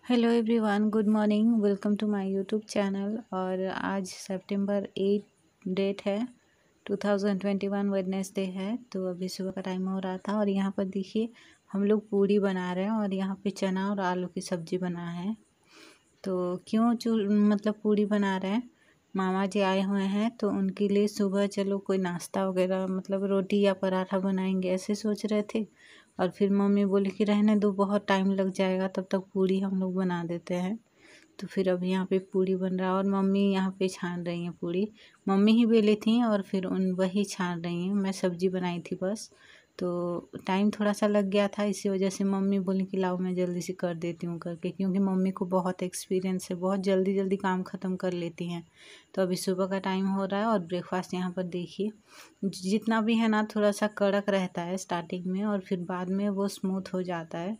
Hello everyone, good morning. Welcome to my YouTube channel. और आज सितंबर 8 date है, 2021 Wednesday है। तो अभी सुबह का टाइम हो रहा था और यहाँ पर देखिए हम लोग पूड़ी बना रहे हैं और यहाँ पे चना और आलू की सब्ज़ी बना है। तो क्यों मतलब पूड़ी बना रहे हैं, मामा जी आए हुए हैं तो उनके लिए सुबह चलो कोई नाश्ता वगैरह मतलब रोटी या पराठा बनाएंगे ऐसे सोच रहे थे। और फिर मम्मी बोली कि रहने दो, बहुत टाइम लग जाएगा, तब तक पूड़ी हम लोग बना देते हैं। तो फिर अभी यहाँ पे पूड़ी बन रहा है और मम्मी यहाँ पे छान रही हैं पूड़ी। मम्मी ही बेली थी और फिर वही छान रही हैं, मैं सब्जी बनाई थी बस। तो टाइम थोड़ा सा लग गया था, इसी वजह से मम्मी बोली कि लाओ मैं जल्दी से कर देती हूँ करके, क्योंकि मम्मी को बहुत एक्सपीरियंस है, बहुत जल्दी जल्दी काम ख़त्म कर लेती हैं। तो अभी सुबह का टाइम हो रहा है और ब्रेकफास्ट यहाँ पर देखिए जितना भी है ना थोड़ा सा कड़क रहता है स्टार्टिंग में और फिर बाद में वो स्मूथ हो जाता है।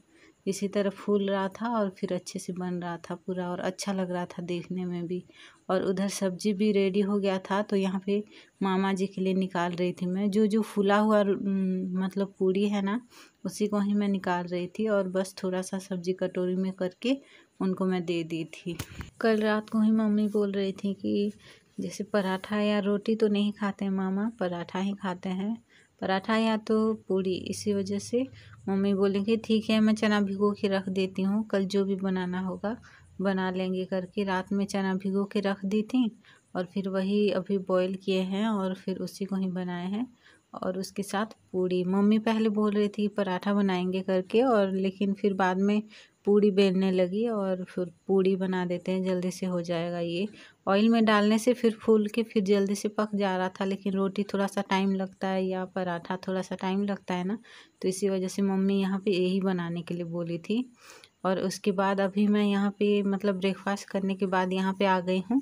इसी तरह फूल रहा था और फिर अच्छे से बन रहा था पूरा और अच्छा लग रहा था देखने में भी। और उधर सब्जी भी रेडी हो गया था तो यहाँ पे मामा जी के लिए निकाल रही थी मैं, जो जो फूला हुआ मतलब पूड़ी है ना उसी को ही मैं निकाल रही थी और बस थोड़ा सा सब्जी कटोरी में करके उनको मैं दे दी थी। कल रात को ही मम्मी बोल रही थी कि जैसे पराठा या रोटी तो नहीं खाते हैं मामा, पराठा ही खाते हैं, पराठा या तो पूड़ी। इसी वजह से मम्मी बोली कि ठीक है मैं चना भिगो के रख देती हूँ, कल जो भी बनाना होगा बना लेंगे करके रात में चना भिगो के रख दी थी और फिर वही अभी बॉईल किए हैं और फिर उसी को ही बनाए हैं। और उसके साथ पूड़ी, मम्मी पहले बोल रही थी पराठा बनाएंगे करके और लेकिन फिर बाद में पूड़ी बेलने लगी और फिर पूड़ी बना देते हैं, जल्दी से हो जाएगा। ये ऑयल में डालने से फिर फूल के फिर जल्दी से पक जा रहा था, लेकिन रोटी थोड़ा सा टाइम लगता है या पराठा थोड़ा सा टाइम लगता है ना, तो इसी वजह से मम्मी यहाँ पे यही बनाने के लिए बोली थी। और उसके बाद अभी मैं यहाँ पे मतलब ब्रेकफास्ट करने के बाद यहाँ पे आ गई हूँ।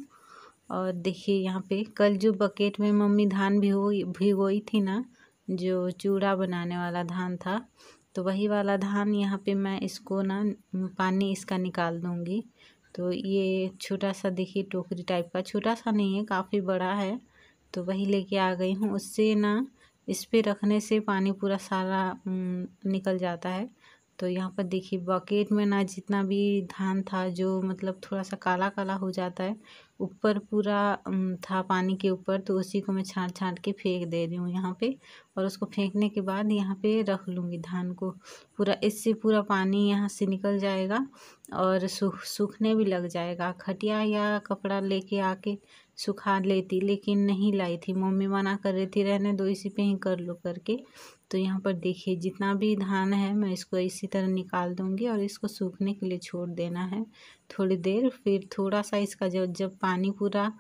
और देखिए यहाँ पे कल जो बकेट में मम्मी धान भिगोई थी ना, जो चूड़ा बनाने वाला धान था, तो वही वाला धान यहाँ पे मैं इसको ना पानी इसका निकाल दूँगी। तो ये छोटा सा देखिए टोकरी टाइप का, छोटा सा नहीं है काफ़ी बड़ा है, तो वही लेके आ गई हूँ। उससे ना इस पे रखने से पानी पूरा सारा निकल जाता है। तो यहाँ पर देखिए बकेट में ना जितना भी धान था जो मतलब थोड़ा सा काला काला हो जाता है, ऊपर पूरा था पानी के ऊपर, तो उसी को मैं छांट छांट के फेंक दे रही हूँ यहाँ पे। और उसको फेंकने के बाद यहाँ पे रख लूँगी धान को पूरा, इससे पूरा पानी यहाँ से निकल जाएगा और सूखने भी लग जाएगा। खटिया या कपड़ा लेके आके सुखा लेती, लेकिन नहीं लाई थी, मम्मी मना कर रही थी रहने दो इसी पे ही कर लो करके। तो यहाँ पर देखिए जितना भी धान है मैं इसको इसी तरह निकाल दूँगी और इसको सूखने के लिए छोड़ देना है थोड़ी देर। फिर थोड़ा सा इसका जब पानी पूरा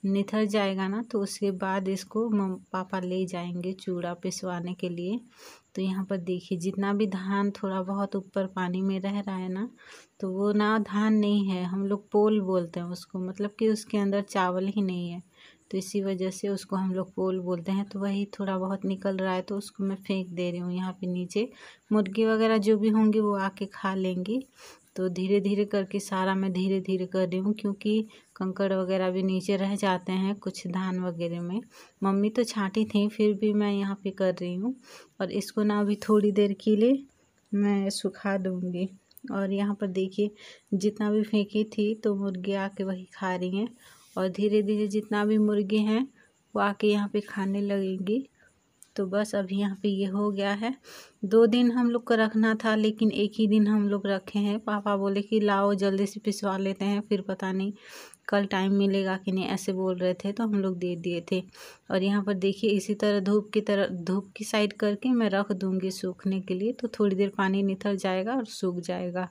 निथर जाएगा ना तो उसके बाद इसको पापा ले जाएंगे चूड़ा पिसवाने के लिए। तो यहाँ पर देखिए जितना भी धान थोड़ा बहुत ऊपर पानी में रह रहा है ना, तो वो ना धान नहीं है, हम लोग पोल बोलते हैं उसको, मतलब कि उसके अंदर चावल ही नहीं है, तो इसी वजह से उसको हम लोग पोल बोलते हैं। तो वही थोड़ा बहुत निकल रहा है तो उसको मैं फेंक दे रही हूँ यहाँ पे नीचे, मुर्गी वगैरह जो भी होंगी वो आके खा लेंगी। तो धीरे धीरे करके सारा मैं धीरे धीरे कर रही हूँ, क्योंकि कंकड़ वगैरह भी नीचे रह जाते हैं कुछ धान वगैरह में। मम्मी तो छांटी थी फिर भी मैं यहाँ पे कर रही हूँ। और इसको ना अभी थोड़ी देर के लिए मैं सुखा दूँगी। और यहाँ पर देखिए जितना भी फेंकी थी तो मुर्गी आके वही खा रही हैं और धीरे धीरे जितना भी मुर्गे हैं वो आके यहाँ पे खाने लगेंगी। तो बस अभी यहाँ पे ये हो गया है। 2 दिन हम लोग को रखना था लेकिन एक ही दिन हम लोग रखे हैं, पापा बोले कि लाओ जल्दी से पिसवा लेते हैं, फिर पता नहीं कल टाइम मिलेगा कि नहीं ऐसे बोल रहे थे तो हम लोग दे दिए थे। और यहाँ पर देखिए इसी तरह धूप की साइड करके मैं रख दूँगी सूखने के लिए, तो थोड़ी देर पानी निथर जाएगा और सूख जाएगा।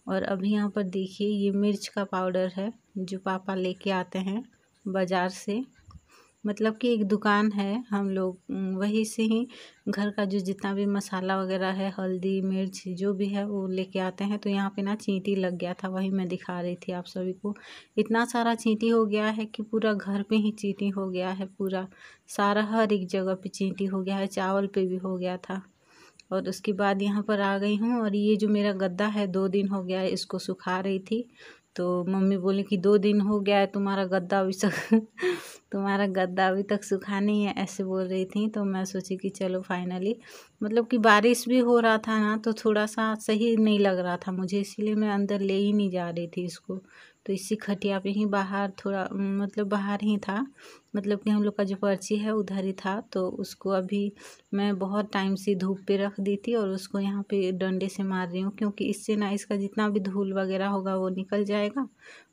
और अभी यहाँ पर देखिए ये मिर्च का पाउडर है जो पापा लेके आते हैं बाज़ार से, मतलब कि एक दुकान है, हम लोग वहीं से ही घर का जो जितना भी मसाला वगैरह है, हल्दी मिर्च जो भी है वो लेके आते हैं। तो यहाँ पे ना चींटी लग गया था, वही मैं दिखा रही थी आप सभी को। इतना सारा चींटी हो गया है कि पूरा घर पे ही चींटी हो गया है, पूरा सारा हर एक जगह पे चींटी हो गया है, चावल पे भी हो गया था। और उसके बाद यहाँ पर आ गई हूँ और ये जो मेरा गद्दा है 2 दिन हो गया है इसको सुखा रही थी। तो मम्मी बोली कि 2 दिन हो गया है तुम्हारा गद्दा अभी तक तुम्हारा गद्दा अभी तक सूखा नहीं है, ऐसे बोल रही थी। तो मैं सोची कि चलो फाइनली, मतलब कि बारिश भी हो रहा था ना, तो थोड़ा सा सही नहीं लग रहा था मुझे, इसीलिए मैं अंदर ले ही नहीं जा रही थी इसको। तो इसी खटिया पे ही बाहर थोड़ा मतलब बाहर ही था, मतलब कि हम लोग का जो पर्ची है उधर ही था। तो उसको अभी मैं बहुत टाइम से धूप पे रख दी थी और उसको यहाँ पे डंडे से मार रही हूँ, क्योंकि इससे ना इसका जितना भी धूल वगैरह होगा वो निकल जाएगा,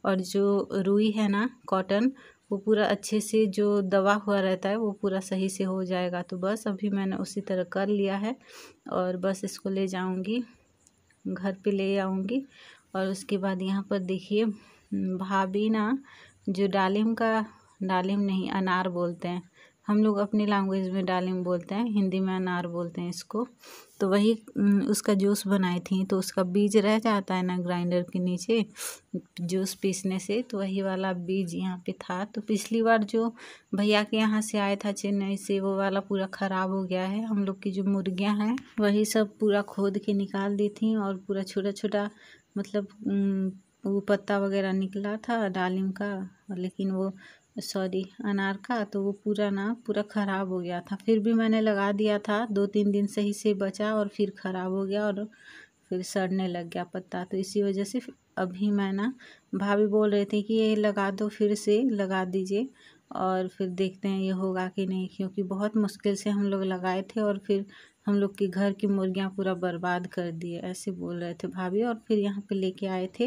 और जो रुई है ना कॉटन, वो पूरा अच्छे से जो दबा हुआ रहता है वो पूरा सही से हो जाएगा। तो बस अभी मैंने उसी तरह कर लिया है, और बस इसको ले जाऊंगी, घर पे ले आऊँगी। और उसके बाद यहाँ पर देखिए भाभी ना जो डालिम नहीं, अनार बोलते हैं हम लोग अपनी लैंग्वेज में, डालिम बोलते हैं, हिंदी में अनार बोलते हैं इसको। तो वही उसका जूस बनाई थी। तो उसका बीज रह जाता है ना ग्राइंडर के नीचे जूस पीसने से, तो वही वाला बीज यहाँ पे था। तो पिछली बार जो भैया के यहाँ से आया था चेन्नई से, वो वाला पूरा ख़राब हो गया है। हम लोग की जो मुर्गियाँ हैं वही सब पूरा खोद के निकाल दी थी, और पूरा छोटा छोटा मतलब वो पत्ता वगैरह निकला था डालिम का, लेकिन वो सॉरी अनार का, तो वो पूरा ख़राब हो गया था। फिर भी मैंने लगा दिया था, 2-3 दिन सही से बचा और फिर ख़राब हो गया और फिर सड़ने लग गया पत्ता। तो इसी वजह से अभी मैं ना, भाभी बोल रहे थे कि ये लगा दो, फिर से लगा दीजिए और फिर देखते हैं ये होगा कि नहीं, क्योंकि बहुत मुश्किल से हम लोग लगाए थे और फिर हम लोग के घर की मुर्गियाँ पूरा बर्बाद कर दिए, ऐसे बोल रहे थे भाभी। और फिर यहाँ पे लेके आए थे,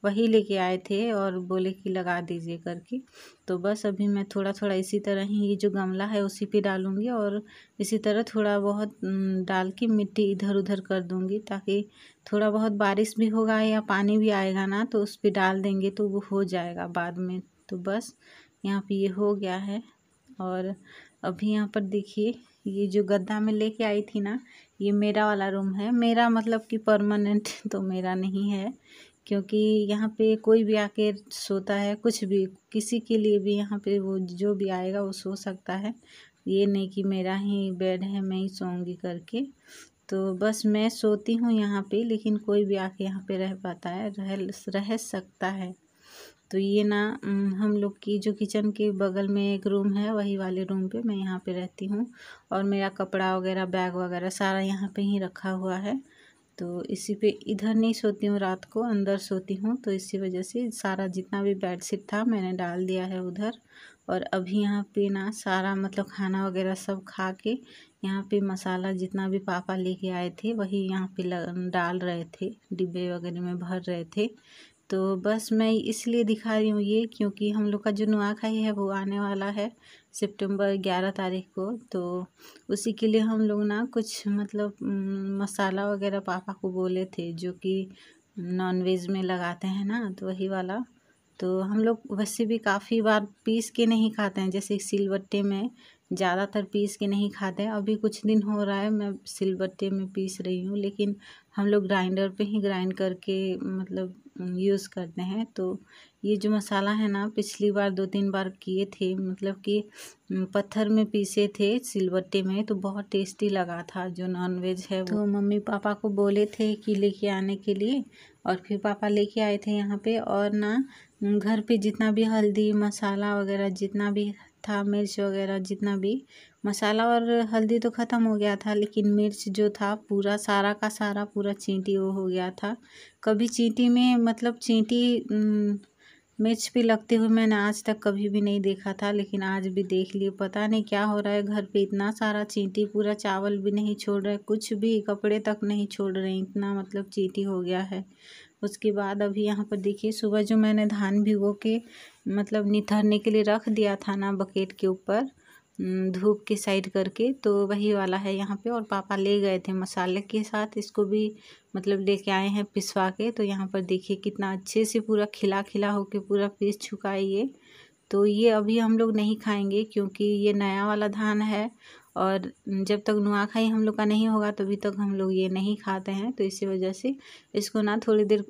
वही लेके आए थे और बोले कि लगा दीजिए करके। तो बस अभी मैं थोड़ा थोड़ा इसी तरह ही, ये जो गमला है उसी पे डालूँगी, और इसी तरह थोड़ा बहुत डाल के मिट्टी इधर उधर कर दूँगी, ताकि थोड़ा बहुत बारिश भी होगा या पानी भी आएगा ना, तो उस पर डाल देंगे तो वो हो जाएगा बाद में। तो बस यहाँ पे ये हो गया है। और अभी यहाँ पर देखिए, ये जो गद्दा में लेके आई थी ना, ये मेरा वाला रूम है। मेरा मतलब कि परमानेंट तो मेरा नहीं है, क्योंकि यहाँ पे कोई भी आके सोता है, कुछ भी किसी के लिए भी यहाँ पे वो जो भी आएगा वो सो सकता है। ये नहीं कि मेरा ही बेड है मैं ही सोऊंगी करके। तो बस मैं सोती हूँ यहाँ पे, लेकिन कोई भी आके यहाँ पे रह पाता है, रह सकता है। तो ये ना हम लोग की जो किचन के बगल में एक रूम है, वही वाले रूम पे मैं यहाँ पे रहती हूँ, और मेरा कपड़ा वगैरह बैग वगैरह सारा यहाँ पे ही रखा हुआ है। तो इसी पे, इधर नहीं सोती हूँ रात को, अंदर सोती हूँ। तो इसी वजह से सारा जितना भी बेडशीट था मैंने डाल दिया है उधर। और अभी यहाँ पे ना सारा मतलब खाना वगैरह सब खा के, यहाँ पे मसाला जितना भी पापा लेके आए थे वही यहाँ पे डाल रहे थे, डिब्बे वगैरह में भर रहे थे। तो बस मैं इसलिए दिखा रही हूँ ये, क्योंकि हम लोग का जो नुआखाई है वो आने वाला है सितंबर 11 तारीख को। तो उसी के लिए हम लोग ना कुछ मतलब मसाला वगैरह पापा को बोले थे, जो कि नॉनवेज में लगाते हैं ना, तो वही वाला। तो हम लोग वैसे भी काफ़ी बार पीस के नहीं खाते हैं, जैसे सिलबट्टे में ज़्यादातर पीस के नहीं खाते हैं। अभी कुछ दिन हो रहा है मैं सिलबट्टे में पीस रही हूँ, लेकिन हम लोग ग्राइंडर पे ही ग्राइंड करके मतलब यूज़ करते हैं। तो ये जो मसाला है ना, पिछली बार 2-3 बार किए थे, मतलब कि पत्थर में पीसे थे सिलबट्टे में, तो बहुत टेस्टी लगा था जो नॉनवेज है वो। तो मम्मी पापा को बोले थे कि लेके आने के लिए, और फिर पापा लेके आए थे यहाँ पे। और ना घर पे जितना भी हल्दी मसाला वगैरह जितना भी था, मिर्च वगैरह जितना भी मसाला, और हल्दी तो ख़त्म हो गया था, लेकिन मिर्च जो था पूरा सारा का सारा पूरा चींटी वो हो गया था। कभी चींटी में मतलब चींटी मिर्च पे लगते हुए मैंने आज तक कभी भी नहीं देखा था, लेकिन आज भी देख लिए। पता नहीं क्या हो रहा है घर पे, इतना सारा चींटी, पूरा चावल भी नहीं छोड़ रहे, कुछ भी कपड़े तक नहीं छोड़ रहे, इतना मतलब चींटी हो गया है। उसके बाद अभी यहाँ पर देखिए, सुबह जो मैंने धान भिगो के मतलब निथरने के लिए रख दिया था ना बकेट के ऊपर, धूप के साइड करके, तो वही वाला है यहाँ पे। और पापा ले गए थे मसाले के साथ, इसको भी मतलब लेके आए हैं पिसवा के। तो यहाँ पर देखिए कितना अच्छे से पूरा खिला खिला होके पूरा पीस चुका है ये। तो ये अभी हम लोग नहीं खाएंगे, क्योंकि ये नया वाला धान है, और जब तक नुआखाई हम लोग का नहीं होगा तभी तक हम लोग ये नहीं खाते हैं। तो इसी वजह से इसको ना थोड़ी देर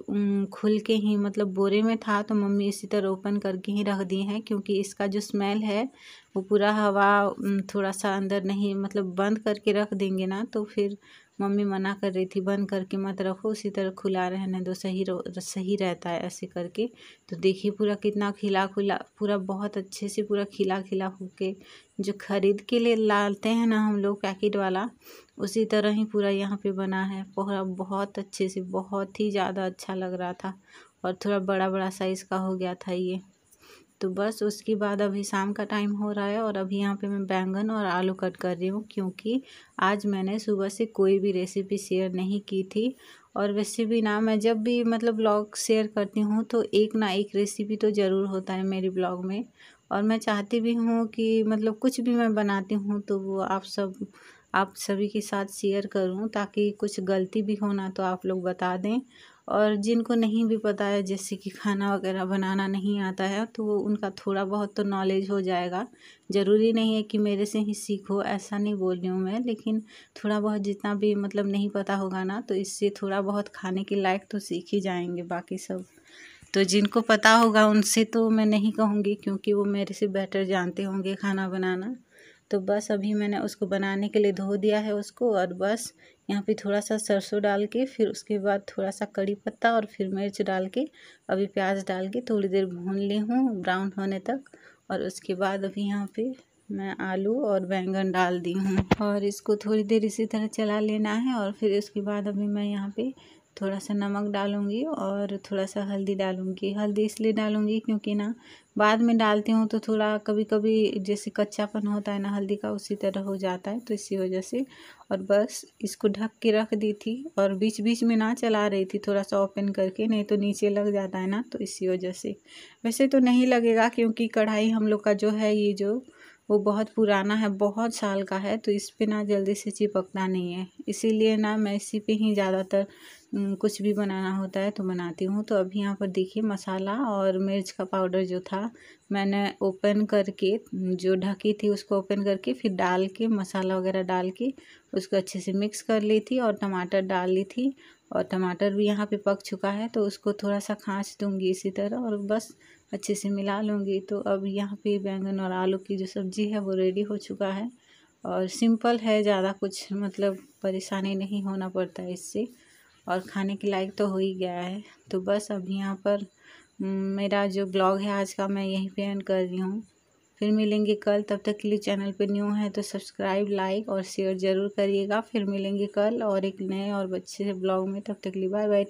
खुल के ही, मतलब बोरे में था तो मम्मी इसी तरह ओपन करके ही रख दी हैं, क्योंकि इसका जो स्मेल है वो पूरा हवा थोड़ा सा अंदर नहीं, मतलब बंद करके रख देंगे ना, तो फिर मम्मी मना कर रही थी बंद करके मत रखो, उसी तरह खुला रहने दो, सही रहता है ऐसे करके। तो देखिए पूरा कितना खिला खुला, पूरा बहुत अच्छे से पूरा खिला खिला होके, जो खरीद के लिए लाते हैं ना हम लोग पैकेट वाला, उसी तरह ही पूरा यहाँ पे बना है। पूरा बहुत अच्छे से, बहुत ही ज़्यादा अच्छा लग रहा था और थोड़ा बड़ा बड़ा साइज़ का हो गया था ये। तो बस उसके बाद अभी शाम का टाइम हो रहा है और अभी यहाँ पे मैं बैंगन और आलू कट कर रही हूँ, क्योंकि आज मैंने सुबह से कोई भी रेसिपी शेयर नहीं की थी। और वैसे भी ना, मैं जब भी मतलब ब्लॉग शेयर करती हूँ तो एक ना एक रेसिपी तो ज़रूर होता है मेरे ब्लॉग में। और मैं चाहती भी हूँ कि मतलब कुछ भी मैं बनाती हूँ तो वो आप सभी के साथ शेयर करूँ, ताकि कुछ गलती भी हो ना तो आप लोग बता दें। और जिनको नहीं भी पता है, जैसे कि खाना वगैरह बनाना नहीं आता है, तो वो उनका थोड़ा बहुत तो नॉलेज हो जाएगा। ज़रूरी नहीं है कि मेरे से ही सीखो, ऐसा नहीं बोल रही हूँ मैं, लेकिन थोड़ा बहुत जितना भी मतलब नहीं पता होगा ना, तो इससे थोड़ा बहुत खाने के लायक तो सीख ही जाएंगे। बाकी सब तो जिनको पता होगा उनसे तो मैं नहीं कहूँगी, क्योंकि वो मेरे से बेटर जानते होंगे खाना बनाना। तो बस अभी मैंने उसको बनाने के लिए धो दिया है उसको, और बस यहाँ पे थोड़ा सा सरसों डाल के, फिर उसके बाद थोड़ा सा कड़ी पत्ता और फिर मिर्च डाल के, अभी प्याज डाल के थोड़ी देर भून ली हूँ ब्राउन होने तक। और उसके बाद अभी यहाँ पे मैं आलू और बैंगन डाल दी हूँ और इसको थोड़ी देर इसी तरह चला लेना है। और फिर इसके बाद अभी मैं यहाँ पे थोड़ा सा नमक डालूँगी और थोड़ा सा हल्दी डालूँगी। हल्दी इसलिए डालूँगी क्योंकि ना बाद में डालती हूँ तो थोड़ा कभी कभी जैसे कच्चापन होता है ना हल्दी का, उसी तरह हो जाता है, तो इसी वजह से। और बस इसको ढक के रख दी थी और बीच बीच में ना चला रही थी, थोड़ा सा ओपन करके, नहीं तो नीचे लग जाता है ना, तो इसी वजह से। वैसे तो नहीं लगेगा, क्योंकि कढ़ाई हम लोग का जो है ये जो वो बहुत पुराना है, बहुत साल का है, तो इस पे ना जल्दी से चिपकता नहीं है। इसीलिए ना मैं इसी पे ही ज़्यादातर कुछ भी बनाना होता है तो बनाती हूँ। तो अभी यहाँ पर देखिए मसाला और मिर्च का पाउडर जो था, मैंने ओपन करके, जो ढकी थी उसको ओपन करके फिर डाल के, मसाला वगैरह डाल के उसको अच्छे से मिक्स कर ली थी और टमाटर डाल ली थी। और टमाटर भी यहाँ पे पक चुका है, तो उसको थोड़ा सा खाँच दूँगी इसी तरह और बस अच्छे से मिला लूँगी। तो अब यहाँ पे बैंगन और आलू की जो सब्ज़ी है वो रेडी हो चुका है और सिंपल है, ज़्यादा कुछ मतलब परेशानी नहीं होना पड़ता है इससे, और खाने के लायक तो हो ही गया है। तो बस अब यहाँ पर मेरा जो ब्लॉग है आज का मैं यहीं पे एंड कर रही हूँ। फिर मिलेंगे कल, तब तक के लिए चैनल पे न्यू है तो सब्सक्राइब, लाइक और शेयर ज़रूर करिएगा। फिर मिलेंगे कल और एक नए और अच्छे से ब्लॉग में, तब तक के लिए बाय बाय।